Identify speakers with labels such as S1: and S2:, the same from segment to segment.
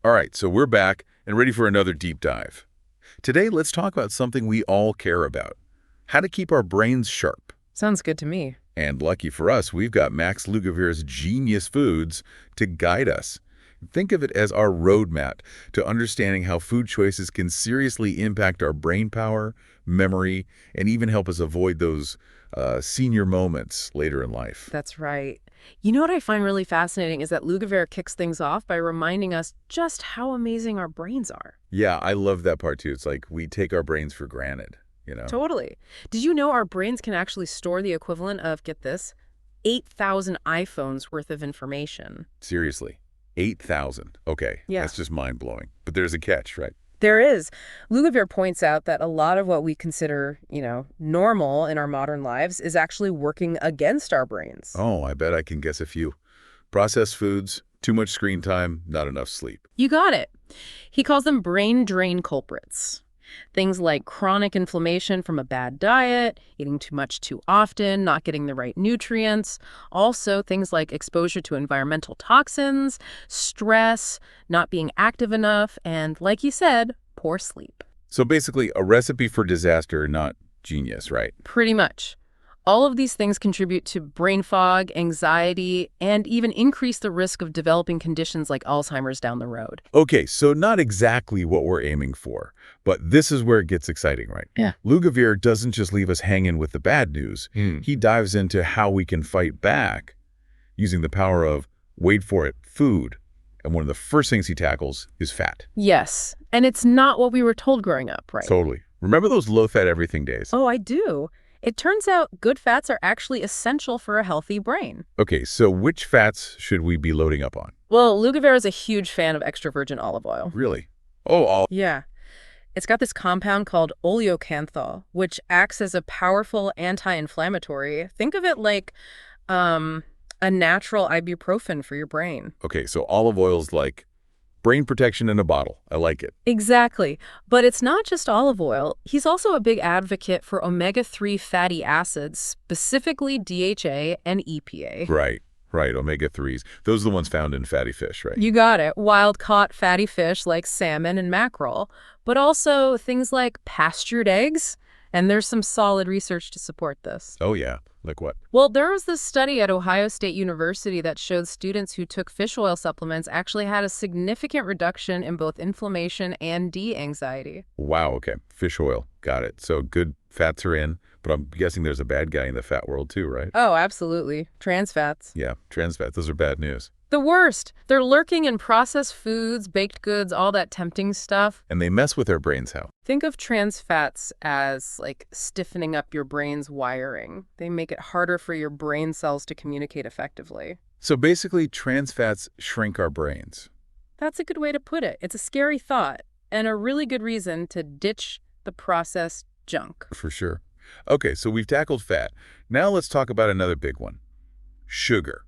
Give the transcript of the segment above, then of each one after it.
S1: All right, so we're back and ready for another deep dive. Today, let's talk about something we all care about, how to keep our brains sharp.
S2: Sounds good to me.
S1: And lucky for us, we've got Max Lugavere's Genius Foods to guide us. Think of it as our roadmap to understanding how food choices can seriously impact our brain power, memory, and even help us avoid those senior moments later in life.
S2: That's right. You know what I find really fascinating is that Lugavere kicks things off by reminding us just how amazing our brains are.
S1: Yeah, I love that part too. It's like we take our brains for granted.
S2: Totally. Did you know our brains can actually store the equivalent of, get this, 8,000 iPhones worth of information?
S1: Seriously, 8,000. Okay,
S2: Yeah.
S1: that's just mind-blowing. But there's a catch, right?
S2: There is. Lugavere points out that a lot of what we consider, normal in our modern lives is actually working against our brains.
S1: Oh, I bet I can guess a few. Processed foods, too much screen time, not enough sleep.
S2: You got it. He calls them brain drain culprits. Things like chronic inflammation from a bad diet, eating too much too often, not getting the right nutrients. Also, things like exposure to environmental toxins, stress, not being active enough, and, like you said, poor sleep.
S1: So basically, a recipe for disaster, not genius, right?
S2: Pretty much. All of these things contribute to brain fog, anxiety, and even increase the risk of developing conditions like Alzheimer's down the road.
S1: Okay, so not exactly what we're aiming for, but this is where it gets exciting, right?
S2: Yeah.
S1: Lugavere doesn't just leave us hanging with the bad news. He dives into how we can fight back using the power of, wait for it, food. And one of the first things he tackles is fat.
S2: Yes, and it's not what we were told growing up, right?
S1: Totally. Remember those low-fat everything days?
S2: Oh, I do. It turns out good fats are actually essential for a healthy brain.
S1: Okay, so which fats should we be loading up on?
S2: Well, Lugavere is a huge fan of extra virgin olive oil.
S1: Really? Oh, all.
S2: Yeah. It's got this compound called oleocanthal, which acts as a powerful anti-inflammatory. Think of it like a natural ibuprofen for your brain.
S1: Okay, so olive oil's like brain protection in a bottle. I like it.
S2: Exactly. But it's not just olive oil. He's also a big advocate for omega-3 fatty acids, specifically DHA and EPA.
S1: Right, omega-3s. Those are the ones found in fatty fish, right?
S2: You got it. Wild-caught fatty fish like salmon and mackerel, but also things like pastured eggs. And there's some solid research to support this.
S1: Oh, yeah. Like what?
S2: Well, there was this study at Ohio State University that showed students who took fish oil supplements actually had a significant reduction in both inflammation and anxiety.
S1: Wow, okay. Fish oil. Got it. So good fats are in, but I'm guessing there's a bad guy in the fat world too, right?
S2: Oh, absolutely. Trans fats.
S1: Yeah, trans fats. Those are bad news.
S2: The worst. They're lurking in processed foods, baked goods, all that tempting stuff.
S1: And they mess with our brains how?
S2: Think of trans fats as like stiffening up your brain's wiring. They make it harder for your brain cells to communicate effectively.
S1: So basically, trans fats shrink our brains.
S2: That's a good way to put it. It's a scary thought and a really good reason to ditch the processed junk.
S1: For sure. Okay, so we've tackled fat. Now let's talk about another big one. Sugar.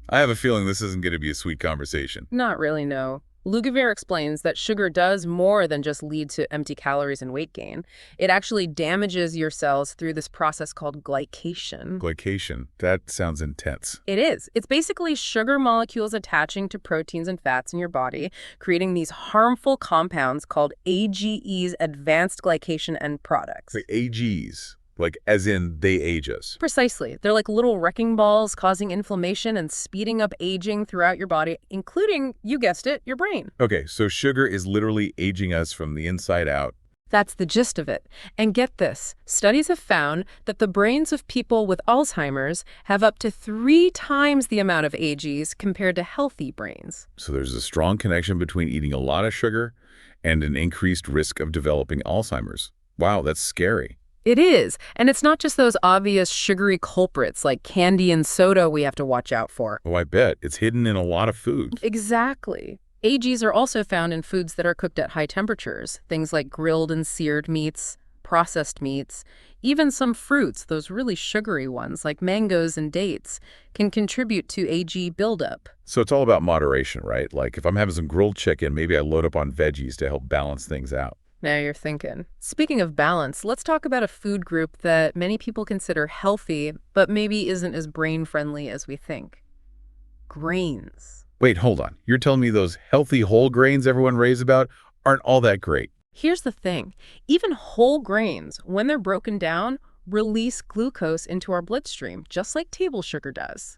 S1: I have a feeling this isn't going to be a sweet conversation.
S2: Not really, no. Lugavere explains that sugar does more than just lead to empty calories and weight gain. It actually damages your cells through this process called glycation.
S1: Glycation. That sounds intense.
S2: It is. It's basically sugar molecules attaching to proteins and fats in your body, creating these harmful compounds called AGEs, advanced glycation end products.
S1: The AGs. Like, as in, they age us.
S2: Precisely. They're like little wrecking balls causing inflammation and speeding up aging throughout your body, including, you guessed it, your brain.
S1: Okay, so sugar is literally aging us from the inside out.
S2: That's the gist of it. And get this, studies have found that the brains of people with Alzheimer's have up to 3 times the amount of AGs compared to healthy brains.
S1: So there's a strong connection between eating a lot of sugar and an increased risk of developing Alzheimer's. Wow, that's scary.
S2: It is. And it's not just those obvious sugary culprits like candy and soda we have to watch out for.
S1: Oh, I bet. It's hidden in a lot of foods.
S2: Exactly. AGs are also found in foods that are cooked at high temperatures, things like grilled and seared meats, processed meats. Even some fruits, those really sugary ones like mangoes and dates, can contribute to AG buildup.
S1: So it's all about moderation, right? Like if I'm having some grilled chicken, maybe I load up on veggies to help balance things out.
S2: Now you're thinking. Speaking of balance, let's talk about a food group that many people consider healthy, but maybe isn't as brain-friendly as we think. Grains.
S1: Wait, hold on. You're telling me those healthy whole grains everyone raves about aren't all that great?
S2: Here's the thing. Even whole grains, when they're broken down, release glucose into our bloodstream, just like table sugar does.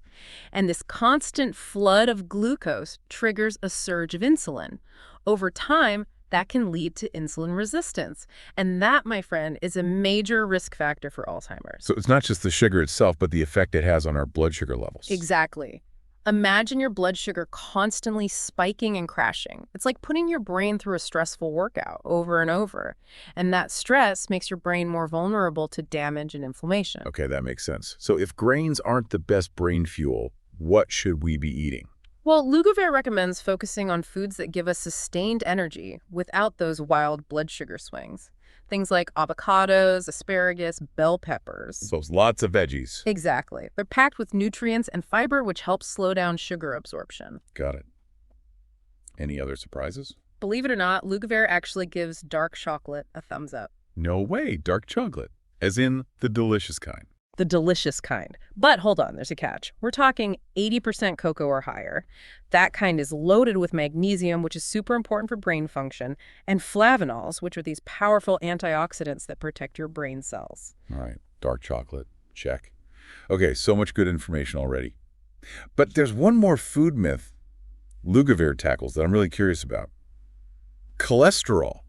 S2: And this constant flood of glucose triggers a surge of insulin. Over time, that can lead to insulin resistance. And that, my friend, is a major risk factor for Alzheimer's.
S1: So it's not just the sugar itself, but the effect it has on our blood sugar levels.
S2: Exactly. Imagine your blood sugar constantly spiking and crashing. It's like putting your brain through a stressful workout over and over. And that stress makes your brain more vulnerable to damage and inflammation.
S1: Okay, that makes sense. So if grains aren't the best brain fuel, what should we be eating?
S2: Well, Lugavere recommends focusing on foods that give us sustained energy without those wild blood sugar swings. Things like avocados, asparagus, bell peppers.
S1: So lots of veggies.
S2: Exactly. They're packed with nutrients and fiber, which helps slow down sugar absorption.
S1: Got it. Any other surprises?
S2: Believe it or not, Lugavere actually gives dark chocolate a thumbs up.
S1: No way, dark chocolate. As in the delicious kind.
S2: The delicious kind. But hold on, there's a catch. We're talking 80% cocoa or higher. That kind is loaded with magnesium, which is super important for brain function, and flavanols, which are these powerful antioxidants that protect your brain cells.
S1: All right, dark chocolate, check. Okay, so much good information already. But there's one more food myth Lugavere tackles that I'm really curious about. Cholesterol.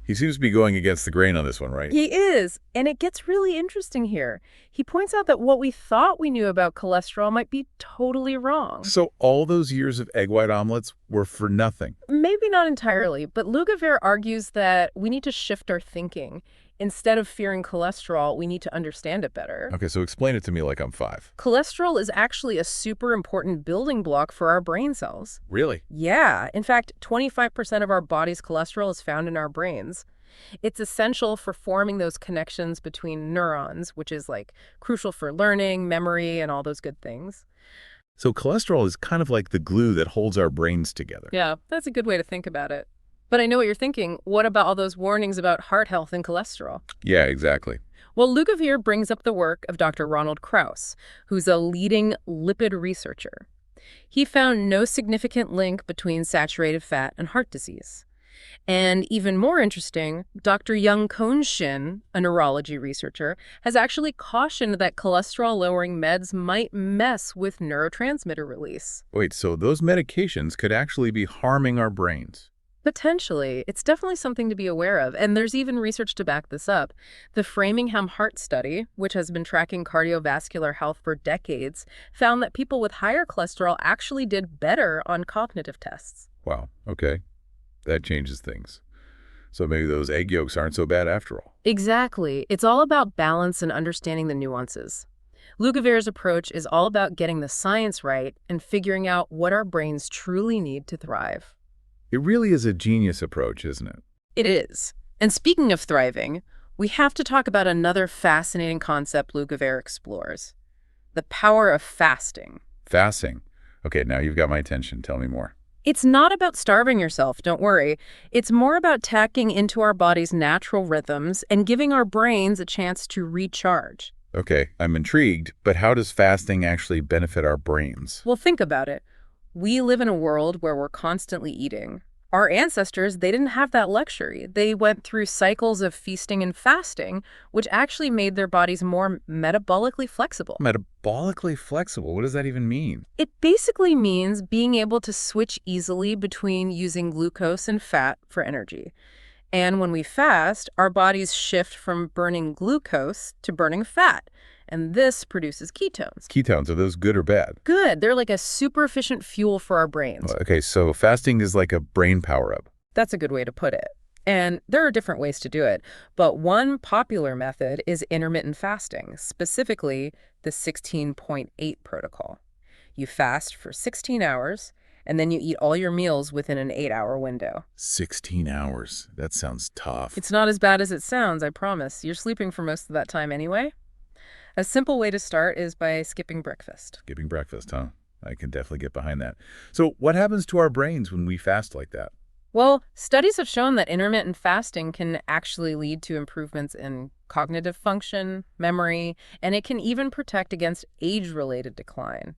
S1: He seems to be going against the grain on this one, right?
S2: He is, and it gets really interesting here. He points out that what we thought we knew about cholesterol might be totally wrong.
S1: So all those years of egg white omelets were for nothing.
S2: Maybe not entirely, but Lugavere argues that we need to shift our thinking. Instead of fearing cholesterol, we need to understand it better.
S1: Okay, so explain it to me like I'm 5.
S2: Cholesterol is actually a super important building block for our brain cells.
S1: Really?
S2: Yeah, in fact, 25% of our body's cholesterol is found in our brains. It's essential for forming those connections between neurons, which is like crucial for learning, memory, and all those good things.
S1: So cholesterol is kind of like the glue that holds our brains together.
S2: Yeah, that's a good way to think about it. But I know what you're thinking. What about all those warnings about heart health and cholesterol?
S1: Yeah, exactly.
S2: Well, Lugavere brings up the work of Dr. Ronald Krauss, who's a leading lipid researcher. He found no significant link between saturated fat and heart disease. And even more interesting, Dr. Young Shin, a neurology researcher, has actually cautioned that cholesterol-lowering meds might mess with neurotransmitter release.
S1: Wait, so those medications could actually be harming our brains?
S2: Potentially. It's definitely something to be aware of, and there's even research to back this up. The Framingham Heart Study, which has been tracking cardiovascular health for decades, found that people with higher cholesterol actually did better on cognitive tests.
S1: Wow, okay. That changes things. So maybe those egg yolks aren't so bad after all.
S2: Exactly. It's all about balance and understanding the nuances. Lugavere's approach is all about getting the science right and figuring out what our brains truly need to thrive.
S1: It really is a genius approach, isn't it?
S2: It is. And speaking of thriving, we have to talk about another fascinating concept Lugavere explores: the power of fasting.
S1: Fasting. Okay, now you've got my attention. Tell me more.
S2: It's not about starving yourself, don't worry. It's more about tapping into our body's natural rhythms and giving our brains a chance to recharge.
S1: Okay, I'm intrigued, but how does fasting actually benefit our brains?
S2: Well, think about it. We live in a world where we're constantly eating. Our ancestors, they didn't have that luxury. They went through cycles of feasting and fasting, which actually made their bodies more metabolically flexible.
S1: Metabolically flexible? What does that even mean?
S2: It basically means being able to switch easily between using glucose and fat for energy. And when we fast, our bodies shift from burning glucose to burning fat. And this produces ketones.
S1: Ketones, are those good or bad?
S2: Good. They're like a super efficient fuel for our brains.
S1: Okay, so fasting is like a brain power-up.
S2: That's a good way to put it. And there are different ways to do it. But one popular method is intermittent fasting, specifically the 16.8 protocol. You fast for 16 hours, and then you eat all your meals within an 8-hour window.
S1: 16 hours. That sounds tough.
S2: It's not as bad as it sounds, I promise. You're sleeping for most of that time anyway. A simple way to start is by skipping breakfast.
S1: Skipping breakfast, huh? I can definitely get behind that. So what happens to our brains when we fast like that?
S2: Well, studies have shown that intermittent fasting can actually lead to improvements in cognitive function, memory, and it can even protect against age-related decline.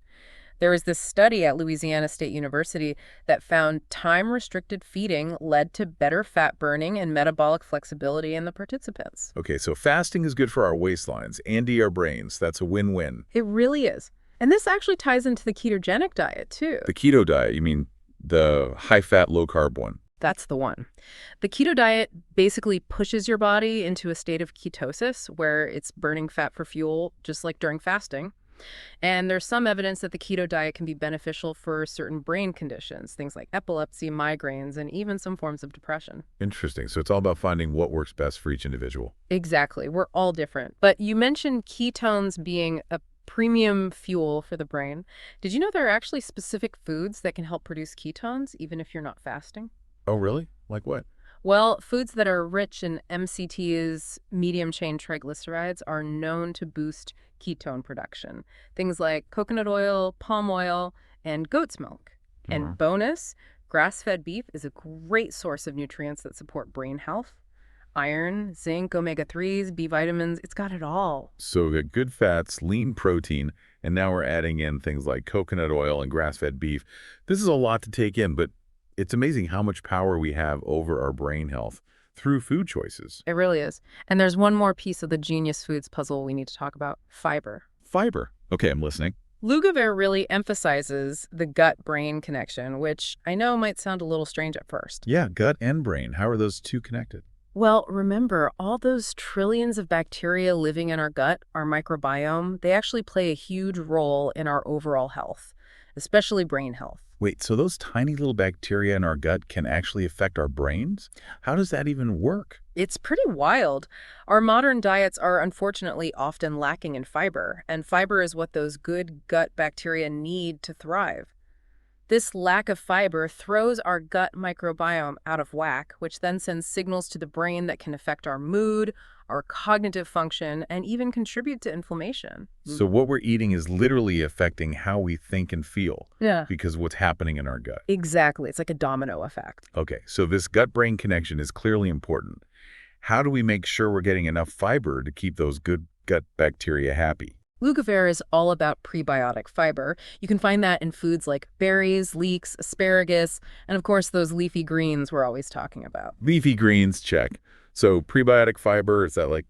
S2: There was this study at Louisiana State University that found time-restricted feeding led to better fat burning and metabolic flexibility in the participants.
S1: Okay, so fasting is good for our waistlines and our brains. That's a win-win.
S2: It really is. And this actually ties into the ketogenic diet, too.
S1: The keto diet, you mean the high-fat, low-carb one?
S2: That's the one. The keto diet basically pushes your body into a state of ketosis where it's burning fat for fuel, just like during fasting. And there's some evidence that the keto diet can be beneficial for certain brain conditions, things like epilepsy, migraines, and even some forms of depression.
S1: Interesting. So it's all about finding what works best for each individual.
S2: Exactly. We're all different. But you mentioned ketones being a premium fuel for the brain. Did you know there are actually specific foods that can help produce ketones, even if you're not fasting?
S1: Oh, really? Like what?
S2: Well, foods that are rich in MCTs, medium-chain triglycerides, are known to boost ketone production. Things like coconut oil, palm oil, and goat's milk. And bonus, grass-fed beef is a great source of nutrients that support brain health. Iron, zinc, omega-3s, B vitamins, it's got it all.
S1: So we got good fats, lean protein, and now we're adding in things like coconut oil and grass-fed beef. This is a lot to take in, but it's amazing how much power we have over our brain health through food choices.
S2: It really is. And there's one more piece of the Genius Foods puzzle we need to talk about: fiber.
S1: Fiber. Okay, I'm listening.
S2: Lugavere really emphasizes the gut-brain connection, which I know might sound a little strange at first.
S1: Yeah, gut and brain. How are those two connected?
S2: Well, remember, all those trillions of bacteria living in our gut, our microbiome, they actually play a huge role in our overall health, especially brain health.
S1: Wait, so those tiny little bacteria in our gut can actually affect our brains? How does that even work?
S2: It's pretty wild. Our modern diets are unfortunately often lacking in fiber, and fiber is what those good gut bacteria need to thrive. This lack of fiber throws our gut microbiome out of whack, which then sends signals to the brain that can affect our mood, our cognitive function, and even contribute to inflammation.
S1: So what we're eating is literally affecting how we think and feel
S2: Yeah.
S1: because of what's happening in our gut.
S2: Exactly. It's like a domino effect.
S1: Okay, so this gut-brain connection is clearly important. How do we make sure we're getting enough fiber to keep those good gut bacteria happy?
S2: Lugavere is all about prebiotic fiber. You can find that in foods like berries, leeks, asparagus, and of course those leafy greens we're always talking about.
S1: Leafy greens, check. So prebiotic fiber, is that like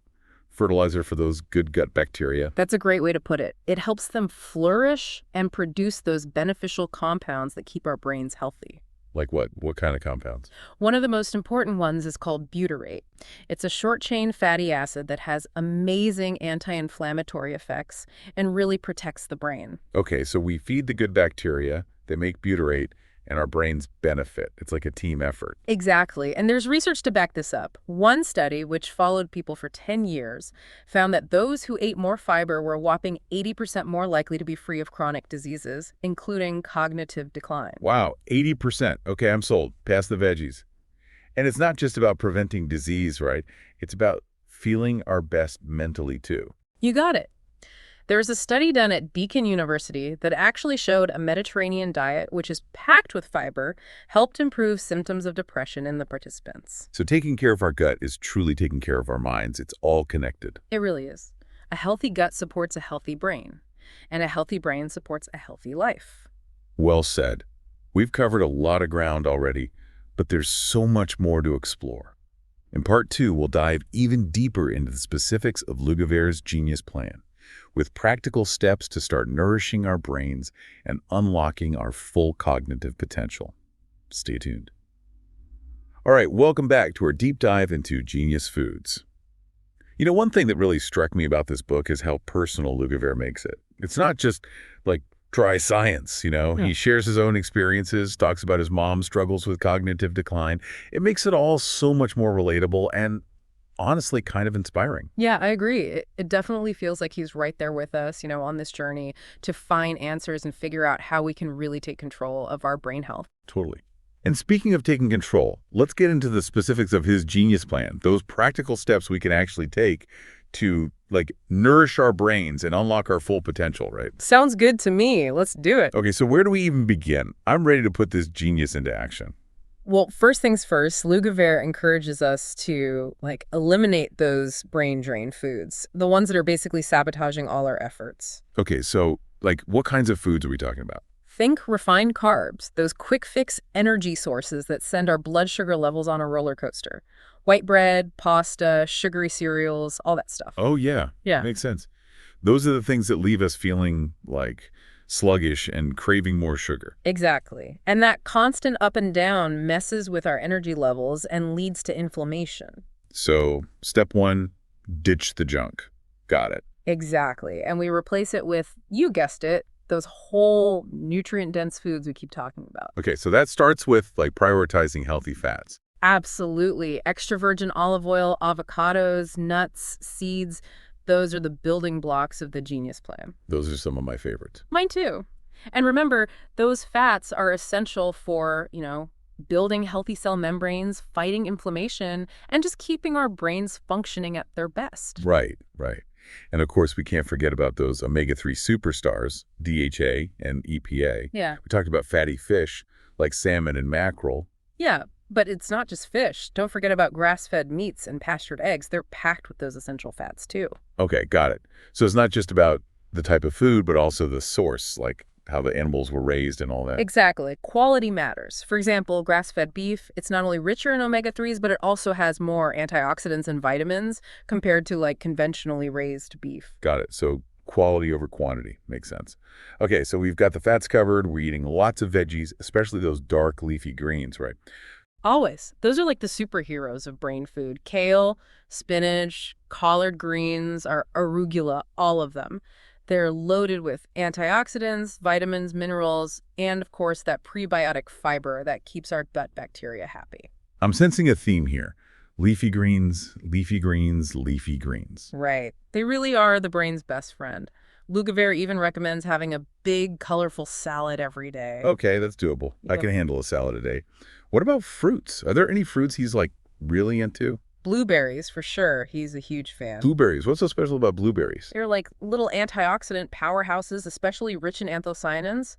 S1: fertilizer for those good gut bacteria?
S2: That's a great way to put it. It helps them flourish and produce those beneficial compounds that keep our brains healthy.
S1: Like what? What kind of compounds?
S2: One of the most important ones is called butyrate. It's a short-chain fatty acid that has amazing anti-inflammatory effects and really protects the brain.
S1: Okay, so we feed the good bacteria, they make butyrate, and our brains benefit. It's like a team effort.
S2: Exactly. And there's research to back this up. One study, which followed people for 10 years, found that those who ate more fiber were a whopping 80% more likely to be free of chronic diseases, including cognitive decline.
S1: Wow, 80%. Okay, I'm sold. Pass the veggies. And it's not just about preventing disease, right? It's about feeling our best mentally, too.
S2: You got it. There's a study done at Deakin University that actually showed a Mediterranean diet, which is packed with fiber, helped improve symptoms of depression in the participants.
S1: So taking care of our gut is truly taking care of our minds. It's all connected.
S2: It really is. A healthy gut supports a healthy brain, and a healthy brain supports a healthy life.
S1: Well said. We've covered a lot of ground already, but there's so much more to explore. In Part 2, we'll dive even deeper into the specifics of Lugavere's Genius Plan, with practical steps to start nourishing our brains and unlocking our full cognitive potential. Stay tuned. All right, welcome back to our deep dive into Genius Foods. You know, one thing that really struck me about this book is how personal Lugavere makes it. It's not just like dry science, you know.
S2: Yeah.
S1: He shares his own experiences, talks about his mom's struggles with cognitive decline. It makes it all so much more relatable and honestly kind of inspiring.
S2: Yeah, I agree. It definitely feels like he's right there with us, on this journey to find answers and figure out how we can really take control of our brain health.
S1: Totally. And speaking of taking control, let's get into the specifics of his genius plan, those practical steps we can actually take to nourish our brains and unlock our full potential, right?
S2: Sounds good to me. Let's do it.
S1: Okay, so where do we even begin? I'm ready to put this genius into action.
S2: Well, first things first, Lugavere encourages us to eliminate those brain drain foods, the ones that are basically sabotaging all our efforts.
S1: Okay, so Like, what kinds of foods are we talking about?
S2: Think refined carbs, those quick fix energy sources that send our blood sugar levels on a roller coaster. White bread, pasta, sugary cereals, all that stuff.
S1: Oh, yeah.
S2: Yeah,
S1: Makes sense. Those are the things that leave us feeling like sluggish and craving more sugar.
S2: exactly. And that constant up and down messes with our energy levels and leads to inflammation.
S1: So, step one, ditch the junk. Got it.
S2: Exactly. And we replace it with, you guessed it, those whole nutrient-dense foods we keep talking about.
S1: Okay, so that starts with like prioritizing healthy fats.
S2: Absolutely. Extra virgin olive oil, avocados, nuts, seeds, those are the building blocks of the Genius Plan.
S1: Those are some of my favorites.
S2: Mine too. And remember, those fats are essential for, building healthy cell membranes, fighting inflammation, and just keeping our brains functioning at their best.
S1: Right, right. And of course, we can't forget about those omega-3 superstars, DHA and EPA.
S2: Yeah.
S1: We talked about fatty fish like salmon and mackerel.
S2: Yeah, but it's not just fish. Don't forget about grass-fed meats and pastured eggs. They're packed with those essential fats too.
S1: Okay, got it. So it's not just about the type of food, but also the source, like how the animals were raised and all that.
S2: Exactly. Quality matters. For example, grass-fed beef, it's not only richer in omega-3s, but it also has more antioxidants and vitamins compared to like conventionally raised beef.
S1: Got it. So quality over quantity makes sense. Okay, so we've got the fats covered. We're eating lots of veggies, especially those dark leafy greens, right?
S2: Always. Those are like the superheroes of brain food. Kale, spinach, collard greens, or arugula, all of them. They're loaded with antioxidants, vitamins, minerals, and of course that prebiotic fiber that keeps our gut bacteria happy.
S1: I'm sensing a theme here. Leafy greens, leafy greens, leafy greens.
S2: Right. They really are the brain's best friend. Lugavere even recommends having a big, colorful salad every day.
S1: Okay, that's doable. I
S2: Yep.
S1: can handle a salad a day. What about fruits? Are there any fruits he's like really into?
S2: Blueberries, for sure. He's a huge fan.
S1: Blueberries. What's so special about blueberries?
S2: They're like little antioxidant powerhouses, especially rich in anthocyanins.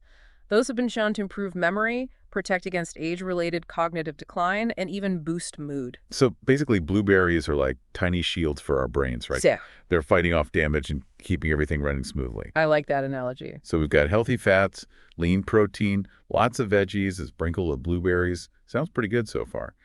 S2: Those have been shown to improve memory, protect against age-related cognitive decline, and even boost mood.
S1: So basically, blueberries are like tiny shields for our brains, right?
S2: Yeah,
S1: They're fighting off damage and keeping everything running smoothly.
S2: I like that analogy.
S1: So we've got healthy fats, lean protein, lots of veggies, a sprinkle of blueberries. Sounds pretty good so far.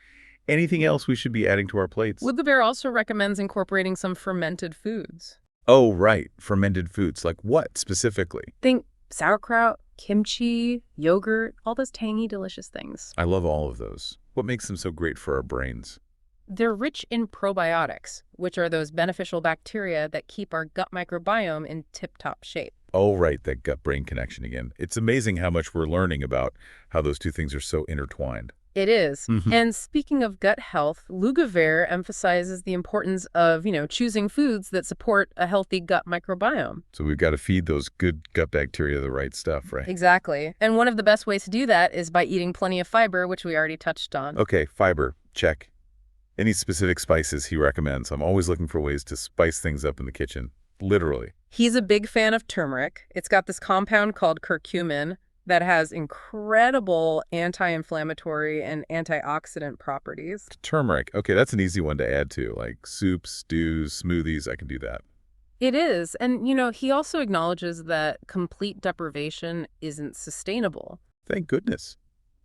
S1: Anything else we should be adding to our plates?
S2: Lugavere also recommends incorporating some fermented foods.
S1: Oh, right. Fermented foods. Like what specifically?
S2: Think sauerkraut, kimchi, yogurt, all those tangy, delicious things.
S1: I love all of those. What makes them so great for our brains?
S2: They're rich in probiotics, which are those beneficial bacteria that keep our gut microbiome in tip-top shape.
S1: Oh, right. That gut-brain connection again. It's amazing how much we're learning about how those two things are so intertwined.
S2: It is.
S1: Mhm.
S2: And speaking of gut health, Lugavere emphasizes the importance of, choosing foods that support a healthy gut microbiome.
S1: So we've got to feed those good gut bacteria the right stuff, right?
S2: Exactly. And one of the best ways to do that is by eating plenty of fiber, which we already touched on.
S1: Okay, fiber. Check. Any specific spices he recommends? I'm always looking for ways to spice things up in the kitchen. Literally.
S2: He's a big fan of turmeric. It's got this compound called curcumin that has incredible anti-inflammatory and antioxidant properties.
S1: Turmeric. Okay, that's an easy one to add to. Like soups, stews, smoothies. I can do that.
S2: It is. And, he also acknowledges that complete deprivation isn't sustainable.
S1: Thank goodness.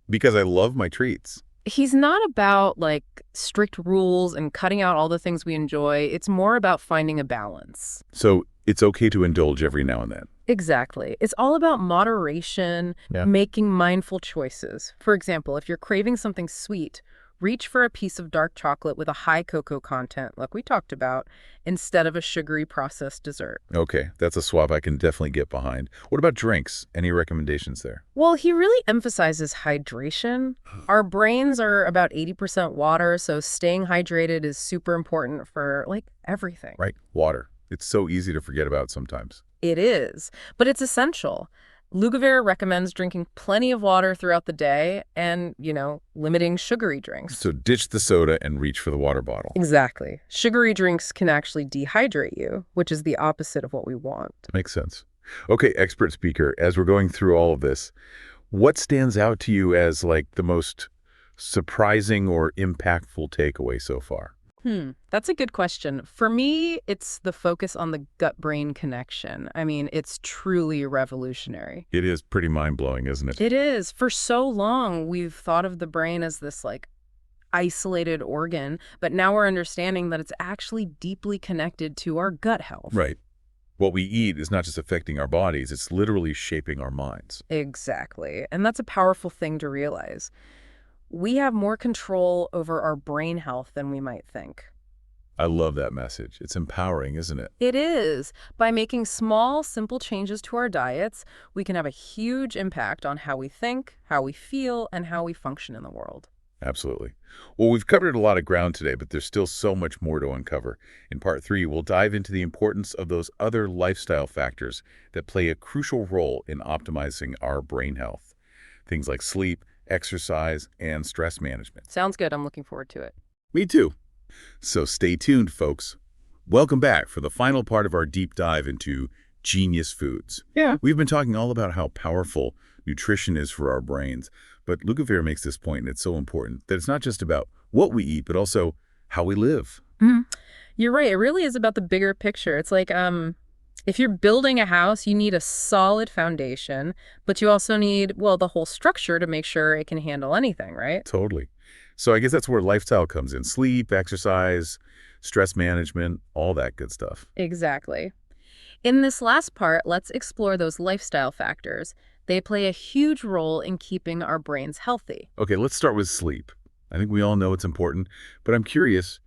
S1: Because I love my treats.
S2: He's not about, like, strict rules and cutting out all the things we enjoy. It's more about finding a balance.
S1: So it's okay to indulge every now and then.
S2: Exactly. It's all about moderation,
S1: Yeah.
S2: making mindful choices. For example, if you're craving something sweet, reach for a piece of dark chocolate with a high cocoa content, like we talked about, instead of a sugary processed dessert.
S1: Okay, that's a swap I can definitely get behind. What about drinks? Any recommendations there?
S2: Well, he really emphasizes hydration. Our brains are about 80% water, so staying hydrated is super important for, like, everything.
S1: Right, water. It's so easy to forget about sometimes.
S2: It is, but it's essential. Lugavere recommends drinking plenty of water throughout the day and, limiting sugary drinks.
S1: So ditch the soda and reach for the water bottle.
S2: Exactly. Sugary drinks can actually dehydrate you, which is the opposite of what we want.
S1: Makes sense. Okay, expert speaker, as we're going through all of this, what stands out to you as like the most surprising or impactful takeaway so far?
S2: That's a good question. For me, it's the focus on the gut-brain connection. I mean, it's truly revolutionary.
S1: It is pretty mind-blowing, isn't it?
S2: It is. For so long, we've thought of the brain as this, like, isolated organ, but now we're understanding that it's actually deeply connected to our gut health.
S1: Right. What we eat is not just affecting our bodies, it's literally shaping our minds.
S2: Exactly. And that's a powerful thing to realize. We have more control over our brain health than we might think.
S1: I love that message. It's empowering, isn't it?
S2: It is. By making small, simple changes to our diets, we can have a huge impact on how we think, how we feel, and how we function in the world.
S1: Absolutely. Well, we've covered a lot of ground today, but there's still so much more to uncover. In part 3, we'll dive into the importance of those other lifestyle factors that play a crucial role in optimizing our brain health. Things like sleep, exercise, and stress management.
S2: Sounds good. I'm looking forward to it.
S1: Me too. So stay tuned, folks. Welcome back for the final part of our deep dive into genius foods.
S2: Yeah.
S1: We've been talking all about how powerful nutrition is for our brains, but Lugavere makes this point, and it's so important, that it's not just about what we eat, but also how we live.
S2: You're right. It really is about the bigger picture. It's like if you're building a house, you need a solid foundation, but you also need, well, the whole structure to make sure it can handle anything, right?
S1: Totally. So I guess that's where lifestyle comes in. Sleep, exercise, stress management, all that good stuff.
S2: Exactly. In this last part, let's explore those lifestyle factors. They play a huge role in keeping our brains healthy.
S1: Okay, let's start with sleep. I think we all know it's important, but I'm curious,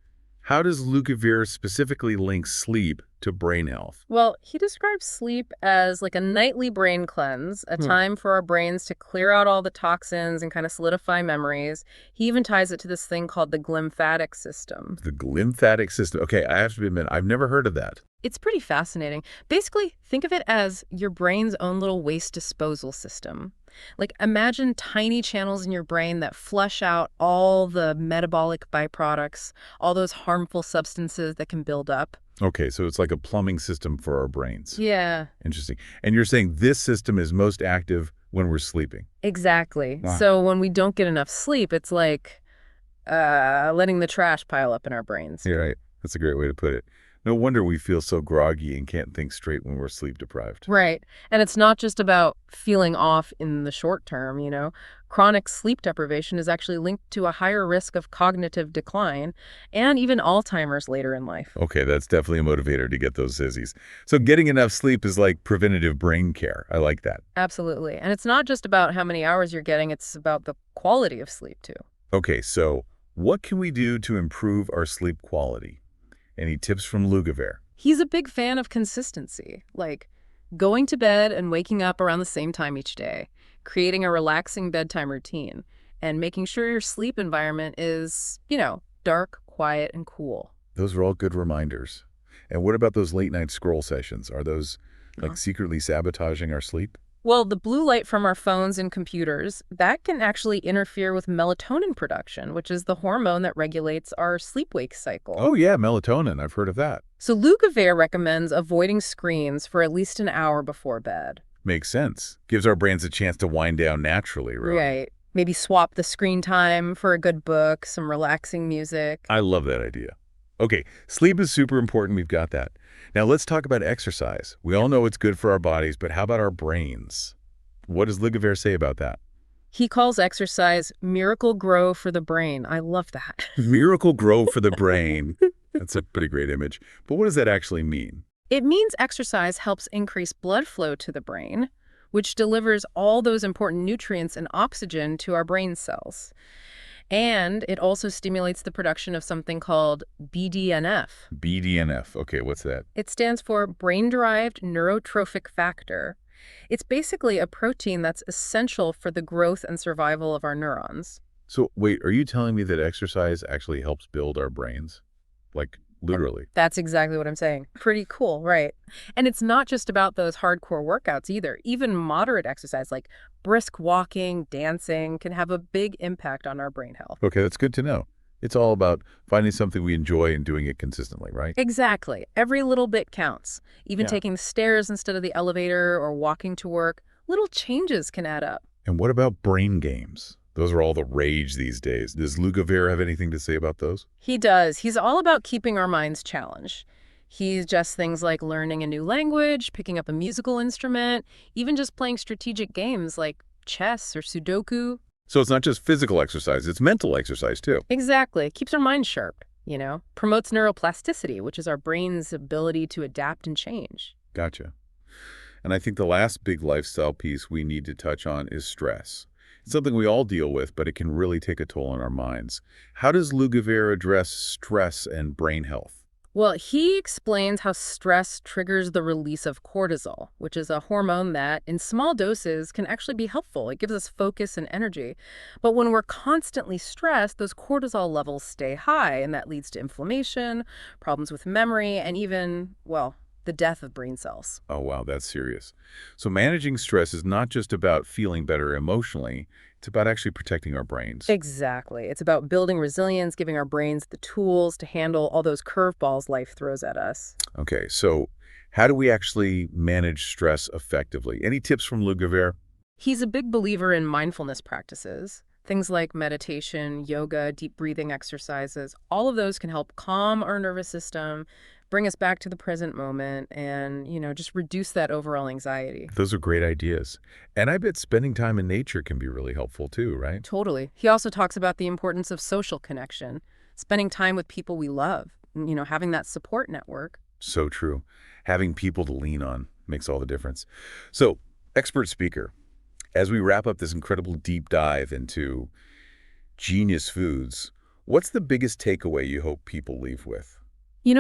S1: how does Lugavere specifically link sleep to brain health?
S2: Well, he describes sleep as like a nightly brain cleanse, a time for our brains to clear out all the toxins and kind of solidify memories. He even ties it to this thing called the glymphatic system.
S1: The glymphatic system. Okay, I have to admit, I've never heard of that.
S2: It's pretty fascinating. Basically, think of it as your brain's own little waste disposal system. Like, imagine tiny channels in your brain that flush out all the metabolic byproducts, all those harmful substances that can build up.
S1: Okay, so it's like a plumbing system for our brains.
S2: Yeah,
S1: Interesting. And you're saying this system is most active when we're sleeping.
S2: exactly.
S1: Ah.
S2: So when we don't get enough sleep, it's like letting the trash pile up in our brains.
S1: You're right. That's a great way to put it. No wonder we feel so groggy and can't think straight when we're sleep deprived.
S2: Right. And it's not just about feeling off in the short term, Chronic sleep deprivation is actually linked to a higher risk of cognitive decline and even Alzheimer's later in life.
S1: Okay, that's definitely a motivator to get those zizzies. So getting enough sleep is like preventative brain care. I like that.
S2: Absolutely. And it's not just about how many hours you're getting, it's about the quality of sleep, too.
S1: Okay, so what can we do to improve our sleep quality? Any tips from Lugavere?
S2: He's a big fan of consistency, like going to bed and waking up around the same time each day, creating a relaxing bedtime routine, and making sure your sleep environment is, dark, quiet, and cool.
S1: Those are all good reminders. And what about those late night scroll sessions? Are those like secretly sabotaging our sleep?
S2: Well, the blue light from our phones and computers, that can actually interfere with melatonin production, which is the hormone that regulates our sleep-wake cycle.
S1: Oh yeah, melatonin. I've heard of that.
S2: So Lugavere recommends avoiding screens for at least an hour before bed.
S1: Makes sense. Gives our brains a chance to wind down naturally, right?
S2: Right. Maybe swap the screen time for a good book, some relaxing music.
S1: I love that idea. Okay, sleep is super important. We've got that. Now let's talk about exercise. We all know it's good for our bodies, but how about our brains? What does Lugavere say about that?
S2: He calls exercise miracle grow for the brain. I love that.
S1: Miracle grow for the brain. That's a pretty great image. But what does that actually mean?
S2: It means exercise helps increase blood flow to the brain, which delivers all those important nutrients and oxygen to our brain cells. And it also stimulates the production of something called BDNF.
S1: BDNF. Okay, what's that?
S2: It stands for brain-derived neurotrophic factor. It's basically a protein that's essential for the growth and survival of our neurons.
S1: So wait, are you telling me that exercise actually helps build our brains? Like literally?
S2: That's exactly what I'm saying. Pretty cool, right? And it's not just about those hardcore workouts either. Even moderate exercise like brisk walking, dancing can have a big impact on our brain health.
S1: Okay, that's good to know. It's all about finding something we enjoy and doing it consistently, right?
S2: Exactly. Every little bit counts. Even
S1: Yeah.
S2: taking the stairs instead of the elevator or walking to work, little changes can add up.
S1: And what about brain games? Those are all the rage these days. Does Lugavere have anything to say about those?
S2: He does. He's all about keeping our minds challenged. He just things like learning a new language, picking up a musical instrument, even just playing strategic games like chess or Sudoku.
S1: So it's not just physical exercise, it's mental exercise too.
S2: Exactly. Keeps our minds sharp, you know? Promotes neuroplasticity, which is our brain's ability to adapt and change.
S1: Gotcha. And I think the last big lifestyle piece we need to touch on is stress. It's something we all deal with, but it can really take a toll on our minds. How does Lugavere address stress and brain health?
S2: Well, he explains how stress triggers the release of cortisol, which is a hormone that, in small doses, can actually be helpful. It gives us focus and energy. But when we're constantly stressed, those cortisol levels stay high, and that leads to inflammation, problems with memory, and even, well, the death of brain cells.
S1: Oh, wow, that's serious. So managing stress is not just about feeling better emotionally, it's about actually protecting our brains.
S2: Exactly. It's about building resilience, giving our brains the tools to handle all those curveballs life throws at us.
S1: Okay, so how do we actually manage stress effectively? Any tips from Lugavere?
S2: He's a big believer in mindfulness practices. Things like meditation, yoga, deep breathing exercises, all of those can help calm our nervous system, bring us back to the present moment, and, just reduce that overall anxiety.
S1: Those are great ideas. And I bet spending time in nature can be really helpful too, right?
S2: Totally. He also talks about the importance of social connection, spending time with people we love, having that support network.
S1: So true. Having people to lean on makes all the difference. So, expert speaker, as we wrap up this incredible deep dive into genius foods, what's the biggest takeaway you hope people leave with?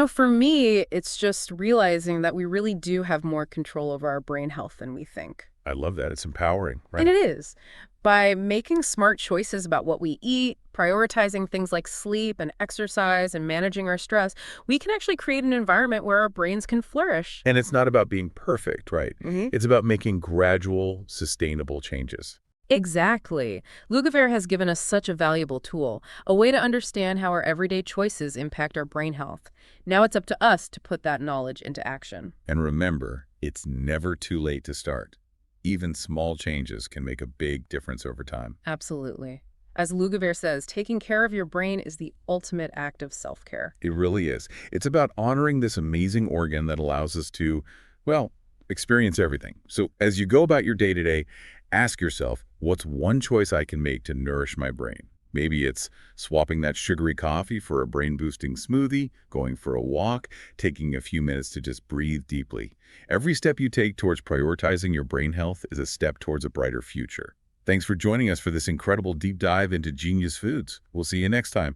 S2: For me, it's just realizing that we really do have more control over our brain health than we think.
S1: I love that. It's empowering,
S2: And
S1: right?
S2: it is. By making smart choices about what we eat, prioritizing things like sleep and exercise, and managing our stress, we can actually create an environment where our brains can flourish.
S1: And it's not about being perfect, right?
S2: hmm
S1: It's about making gradual, sustainable changes.
S2: Exactly. Lugavere has given us such a valuable tool, a way to understand how our everyday choices impact our brain health. Now it's up to us to put that knowledge into action.
S1: And remember, it's never too late to start. Even small changes can make a big difference over time.
S2: Absolutely. As Lugavere says, taking care of your brain is the ultimate act of self-care.
S1: It really is. It's about honoring this amazing organ that allows us to, well, experience everything. So as you go about your day-to-day, ask yourself, what's one choice I can make to nourish my brain? Maybe it's swapping that sugary coffee for a brain-boosting smoothie, going for a walk, taking a few minutes to just breathe deeply. Every step you take towards prioritizing your brain health is a step towards a brighter future. Thanks for joining us for this incredible deep dive into genius foods. We'll see you next time.